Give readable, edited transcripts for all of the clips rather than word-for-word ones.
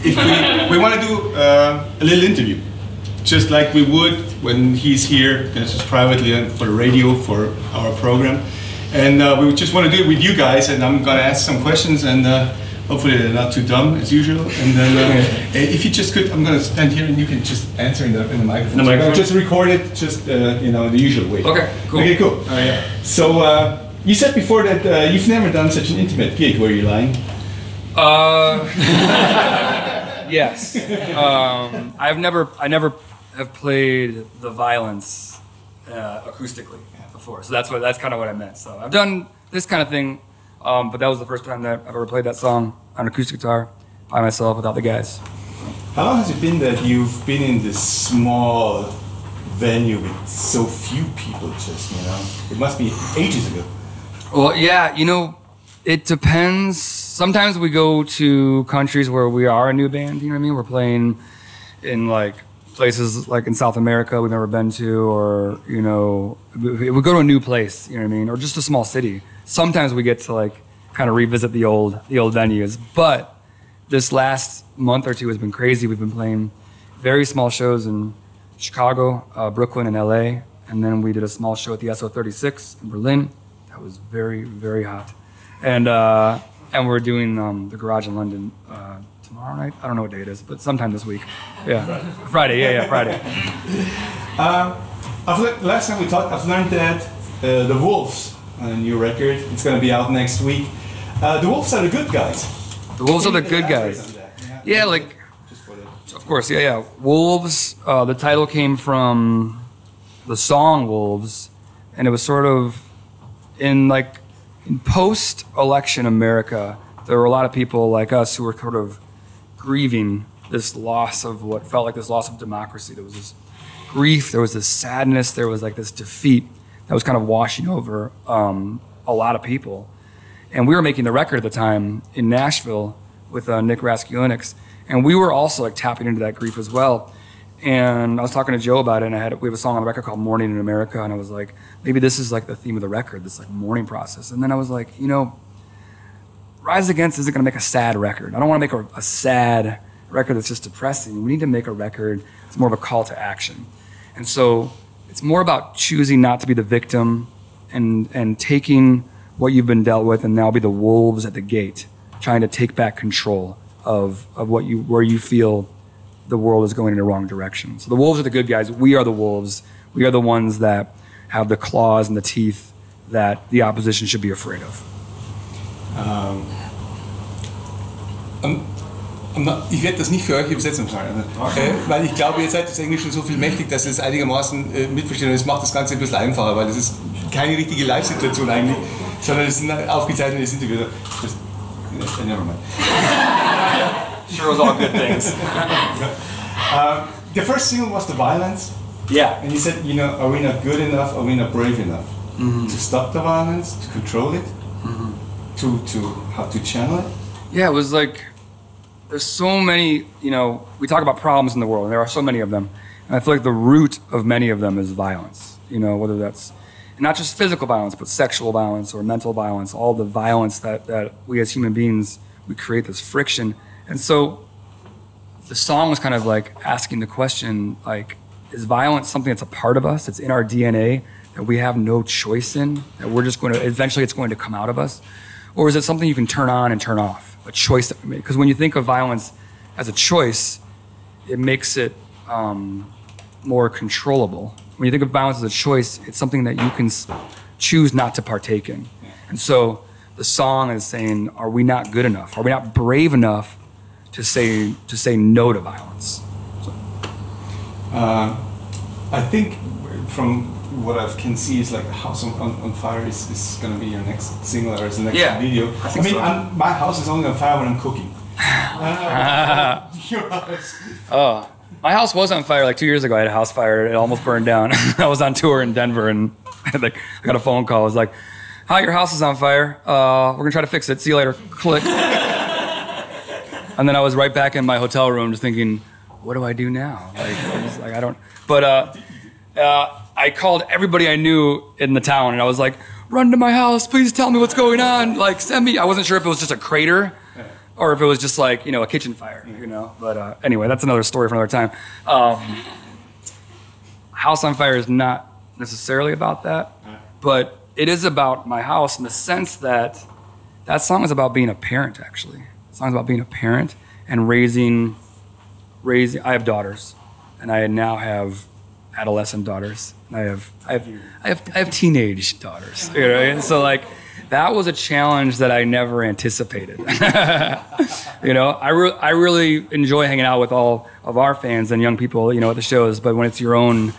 if we want to do a little interview, just like we would when he's here, just privately for the radio for our program, and we just want to do it with you guys. And I'm gonna ask some questions, and hopefully they're not too dumb as usual. And then if you just could, I'm gonna stand here, and you can just answer in the microphone. In the microphone? Just record it, just you know, the usual way. Okay, cool. Okay, cool. Yeah. So you said before that you've never done such an intimate gig. Were you lying? Yes. I never have played the violence acoustically before, so that's kind of what I meant. So I've done this kind of thing, but that was the first time that I've ever played that song on acoustic guitar by myself without the guys. How long has it been that you've been in this small venue with so few people? Just, you know, it must be ages ago. Well, yeah, you know, it depends. Sometimes we go to countries where we are a new band, you know what I mean? We're playing in like places like in South America we've never been to, or, you know, we go to a new place, you know what I mean? Or just a small city. Sometimes we get to like kind of revisit the old venues. But this last month or two has been crazy. We've been playing very small shows in Chicago, Brooklyn, and LA. And then we did a small show at the SO36 in Berlin. That was very, very hot. And we're doing the Garage in London tomorrow night. I don't know what day it is, but sometime this week. Yeah, Friday. Yeah, Friday. Last time we talked, I've learned that the Wolves, a new record, it's going to be out next week. The Wolves are the good guys. The Wolves are the good guys. Yeah, like, of course, yeah. Wolves, the title came from the song Wolves, and it was sort of in post-election America, there were a lot of people like us who were sort of grieving this loss of what felt like this loss of democracy. There was this grief, there was this sadness, there was like this defeat that was kind of washing over a lot of people. And we were making the record at the time in Nashville with Nick Raskulinix, and we were also like tapping into that grief as well. And I was talking to Joe about it, and we have a song on the record called Mourning in America, and I was like, maybe this is like the theme of the record, this like mourning process. And then I was like, you know, Rise Against isn't gonna make a sad record. I don't wanna make a sad record that's just depressing. We need to make a record that's more of a call to action. And so it's more about choosing not to be the victim and taking what you've been dealt with and now be the wolves at the gate, trying to take back control of where you feel the world is going in the wrong direction. So the wolves are the good guys. We are the wolves. We are the ones that have the claws and the teeth that the opposition should be afraid of. Ich werde das nicht für euch übersetzen, weil ich glaube, ihr seid des Englischen so viel mächtig, dass ihr es einigermaßen mitversteht. Und es macht das Ganze ein bisschen einfacher, weil das ist keine richtige Live-Situation eigentlich, sondern es ist ein aufgezeichnetes Interview. Never mind. Sure was all good things. The first single was The Violence. Yeah. And you said, you know, are we not good enough, are we not brave enough to stop the violence, to control it, to how to channel it? Yeah, it was like, there's so many, you know, we talk about problems in the world, and there are so many of them. And I feel like the root of many of them is violence, you know, whether that's not just physical violence, but sexual violence or mental violence, all the violence that we as human beings, we create this friction. And so the song was kind of like asking the question, like, is violence something that's a part of us, it's in our DNA, that we have no choice in, that we're just going to, eventually it's going to come out of us? Or is it something you can turn on and turn off, a choice that we make? Because when you think of violence as a choice, it makes it more controllable. When you think of violence as a choice, it's something that you can choose not to partake in. And so the song is saying, are we not good enough? Are we not brave enough to say no to violence? So. I think from what I can see is like House on Fire is going to be your next single or is the next video. I mean, so. My house is only on fire when I'm cooking. Your house. Oh, my house was on fire like 2 years ago. I had a house fire. It almost burned down. I was on tour in Denver and I got a phone call. It was like, hi, your house is on fire. We're going to try to fix it. See you later. Click. And then I was right back in my hotel room just thinking, what do I do now? I don't. But I called everybody I knew in the town and I was like, run to my house. Please tell me what's going on. Like, send me. I wasn't sure if it was just a crater or if it was just like, a kitchen fire, But anyway, that's another story for another time. House on Fire is not necessarily about that, but it is about my house in the sense that that song is about being a parent, actually. The song is about being a parent and raising. I have daughters, and I now have adolescent daughters. And I have teenage daughters. And so like that was a challenge that I never anticipated. I really enjoy hanging out with all of our fans and young people, at the shows. But when it's your own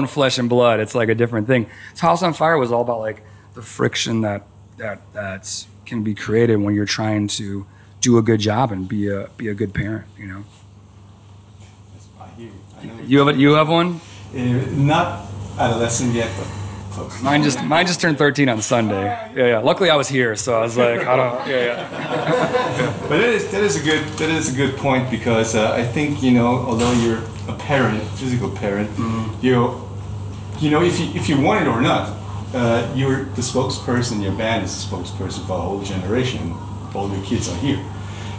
flesh and blood, it's like a different thing. So House on Fire was all about like the friction that can be created when you're trying to do a good job and be a good parent. You have one? Not adolescent yet, but close. Mine just turned 13 on Sunday. Yeah. Luckily I was here, so I was like, I don't. Yeah. But that is a good point, because I think although you're a parent, physical parent, if you want it or not, you're the spokesperson. Your band is the spokesperson for a whole generation. All your kids are here.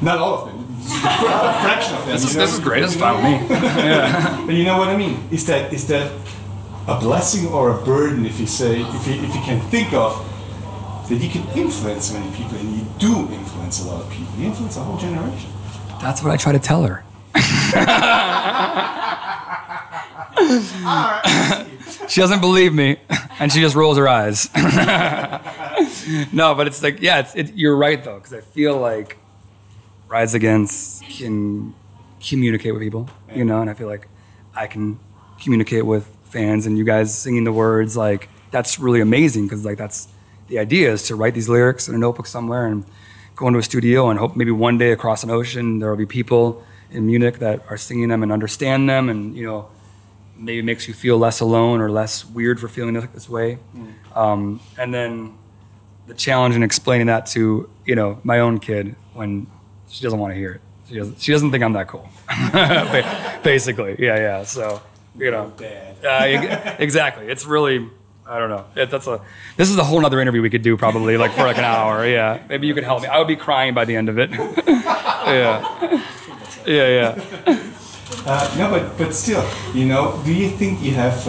Not all of them. A fraction of them. This is great. This is fine with me. Yeah. But you know what I mean? Is that a blessing or a burden? If you can think of that, you can influence many people, and you do influence a lot of people. You influence a whole generation. That's what I try to tell her. She doesn't believe me, and she just rolls her eyes. No, but it's like, you're right though, because I feel like Rise Against can communicate with people, and I feel like I can communicate with fans, and you guys singing the words, like that's really amazing, because like that's the idea, is to write these lyrics in a notebook somewhere and go into a studio and hope maybe one day across an ocean there will be people in Munich that are singing them and understand them, and maybe makes you feel less alone or less weird for feeling this way. And then the challenge in explaining that to my own kid when she doesn't want to hear it. She doesn't think I'm that cool. Basically, yeah. So exactly. It's really, I don't know. This is a whole other interview we could do probably, like for like an hour. Yeah, maybe you could help me. I would be crying by the end of it. Yeah. No, but still, do you think you have?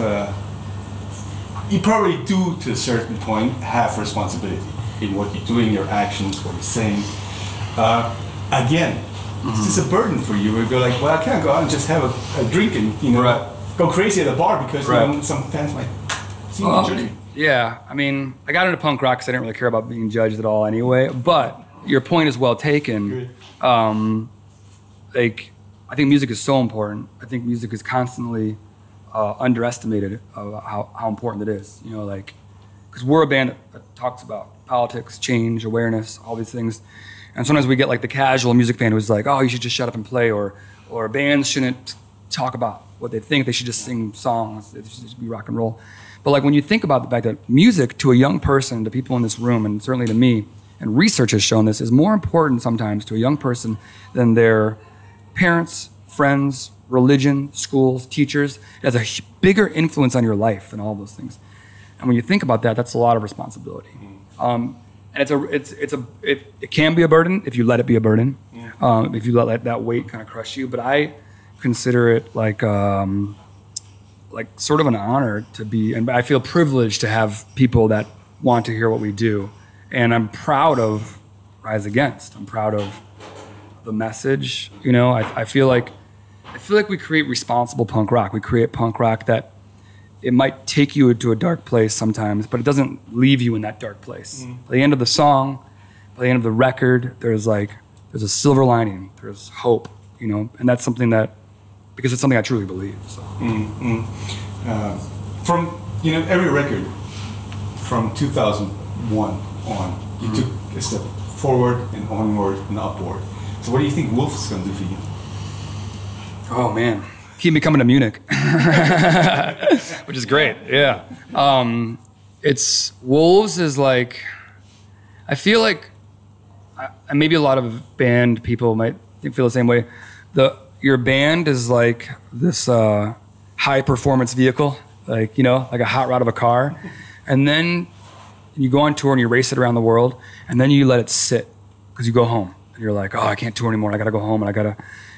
You probably do, to a certain point, have responsibility in what you're doing, your actions, what you're saying. Again, is this a burden for you? You go like, well, I can't go out and just have a drink and go crazy at a bar because some fans might see me judge me. Yeah, I mean, I got into punk rock because I didn't really care about being judged at all anyway. But your point is well taken. I think music is so important. I think music is constantly underestimated of how important it is. Because we're a band that talks about politics, change, awareness, all these things. And sometimes we get like the casual music fan who's like, oh, you should just shut up and play, or bands shouldn't talk about what they think. They should just sing songs. It should just be rock and roll. But like when you think about the fact that music to a young person, to people in this room, and certainly to me, and research has shown this, is more important sometimes to a young person than their parents, friends, religion, schools, teachers. It has a bigger influence on your life than all those things. And when you think about that, that's a lot of responsibility. And it can be a burden if you let it be a burden. If you let that weight kind of crush you. But I consider it like sort of an honor to be, and I feel privileged to have people that want to hear what we do. And I'm proud of Rise Against. I'm proud of the message. I feel like we create responsible punk rock. We create punk rock that it might take you into a dark place sometimes, but it doesn't leave you in that dark place. By the end of the song, by the end of the record, there's a silver lining. There's hope, and that's something because it's something I truly believe. So. From every record from 2001 on, you took a step forward and onward and upward. So what do you think Wolf is going to do for you? Oh man, keep me coming to Munich, which is great. Yeah, it's Wolves is like, I feel like, and maybe a lot of band people might feel the same way. Your band is like this high performance vehicle, like a hot rod of a car, and then you go on tour and you race it around the world, and then you let it sit because you go home. and you're like, oh, I can't tour anymore. I got to go home and I got to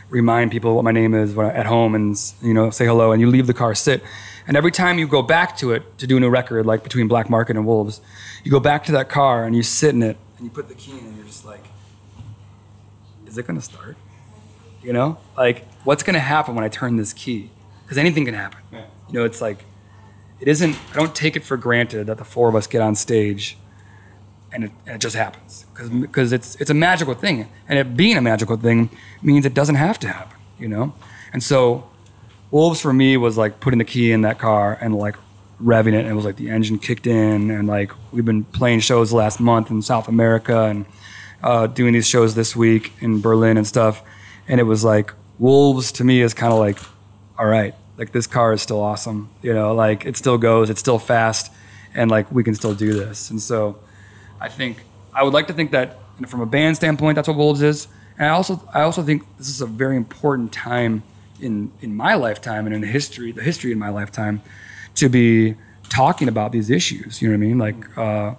remind people what my name is at home and, you know, say hello. And you leave the car sit. And every time you go back to it to do a new record, like between Black Market and Wolves, you go back to that car and you sit in it and you put the key in and you're just like, is it going to start? You know, like what's going to happen when I turn this key? Because anything can happen. Yeah. You know, it's like, it isn't, I don't take it for granted that the four of us get on stage and it just happens. Because it's a magical thing. And it being a magical thing means it doesn't have to happen, you know? And so Wolves for me was like putting the key in that car and like revving it. And it was like the engine kicked in. And like we've been playing shows the last month in South America and doing these shows this week in Berlin and stuff. And it was like, Wolves to me is kind of like, all right, like this car is still awesome. You know, like it still goes, it's still fast, and like we can still do this. And so I would like to think that, you know, from a band standpoint, that's what Wolves is. And I also think this is a very important time in my lifetime and in the history in my lifetime to be talking about these issues. You know what I mean? Like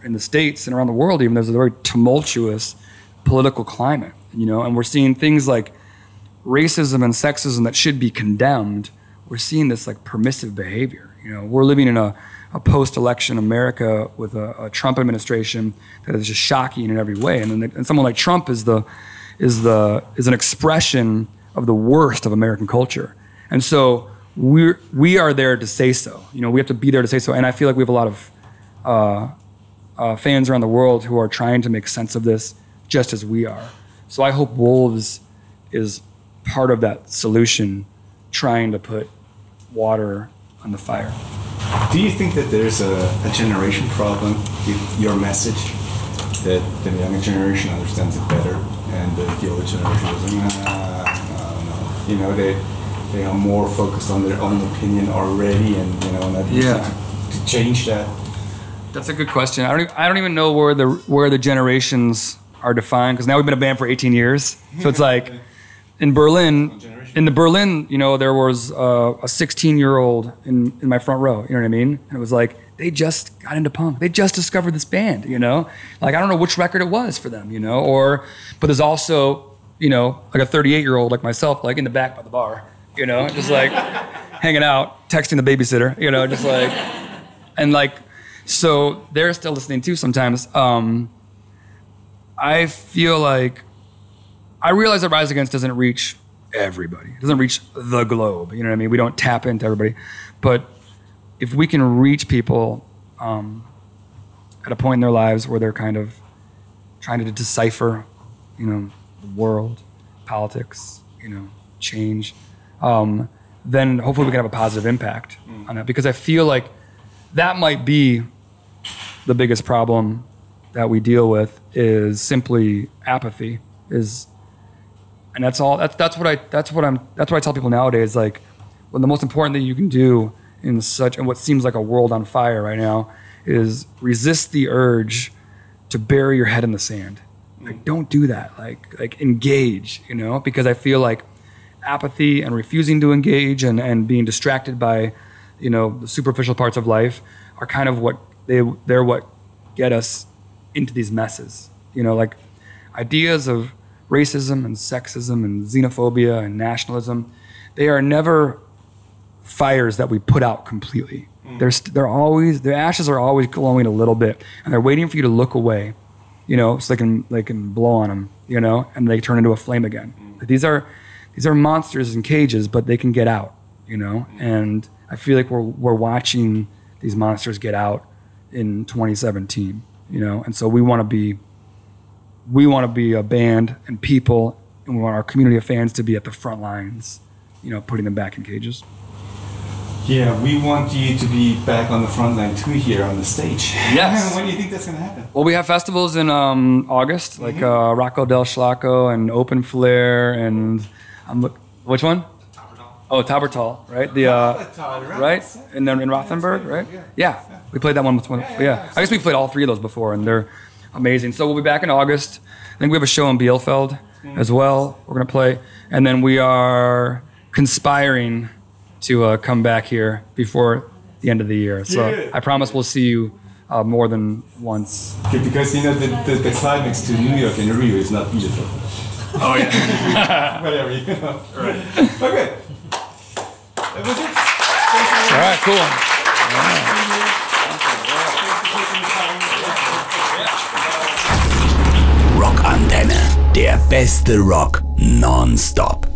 in the States and around the world, even there's a very tumultuous political climate. You know, and we're seeing things like racism and sexism that should be condemned. We're seeing this like permissive behavior. You know, we're living in a post-election America with a Trump administration that is just shocking in every way. And someone like Trump is an expression of the worst of American culture. And so we are there to say so. You know, we have to be there to say so. And I feel like we have a lot of fans around the world who are trying to make sense of this just as we are. So I hope Wolves is part of that solution, trying to put water on the fire. Do you think that there's a generation problem with your message, that the younger generation understands it better, and the older generation goes, no. You know, they are more focused on their own opinion already, and you know, not to change that? That's a good question. I don't even know where the generations are defined, because now we've been a band for 18 years. So it's like in Berlin, you know, there was a 16-year-old in my front row, you know what I mean? And it was like, they just got into punk. They just discovered this band, you know? Like, I don't know which record it was for them, you know? But there's also, you know, like a 38-year-old like myself, like in the back by the bar, you know, just like hanging out, texting the babysitter, you know, just like, and like, so they're still listening too sometimes. I feel like, I realize that Rise Against doesn't reach everybody. It doesn't reach the globe, you know what I mean? We don't tap into everybody. But if we can reach people at a point in their lives where they're kind of trying to decipher, you know, the world, politics, you know, change, then hopefully we can have a positive impact on that. Because I feel like that might be the biggest problem that we deal with, is simply apathy. And that's all. That's what I tell people nowadays. Like, well, the most important thing you can do in what seems like a world on fire right now is resist the urge to bury your head in the sand. Like, don't do that. Like engage. You know, because I feel like apathy and refusing to engage and being distracted by, you know, the superficial parts of life are kind of they're what get us into these messes. You know, like ideas of racism and sexism and xenophobia and nationalism, they are never fires that we put out completely. Their ashes are always glowing a little bit, and they're waiting for you to look away, you know, so they can blow on them, you know, and they turn into a flame again. These are monsters in cages, but they can get out, you know, and I feel like we're watching these monsters get out in 2017, you know, and so we want to be a band and people, and we want our community of fans to be at the front lines, you know, putting them back in cages. Yeah, we want you to be back on the front line too, here on the stage. Yes. When do you think that's going to happen? Well, we have festivals in August, like Rocco del Schlacco and Open Flare, and which one? Oh, Taubertal, right? Right? And then in Rothenburg, right? Yeah. We played that one with I guess we played all three of those before, and they're amazing. So we'll be back in August. I think we have a show in Bielefeld as well. We're going to play. And then we are conspiring to come back here before the end of the year. So I promise we'll see you more than once. Because you know the climax to New York and Rio is not beautiful. Oh yeah. Whatever, you know. Right. Okay. That was it. All right, cool. Rockantenne, der beste Rock nonstop.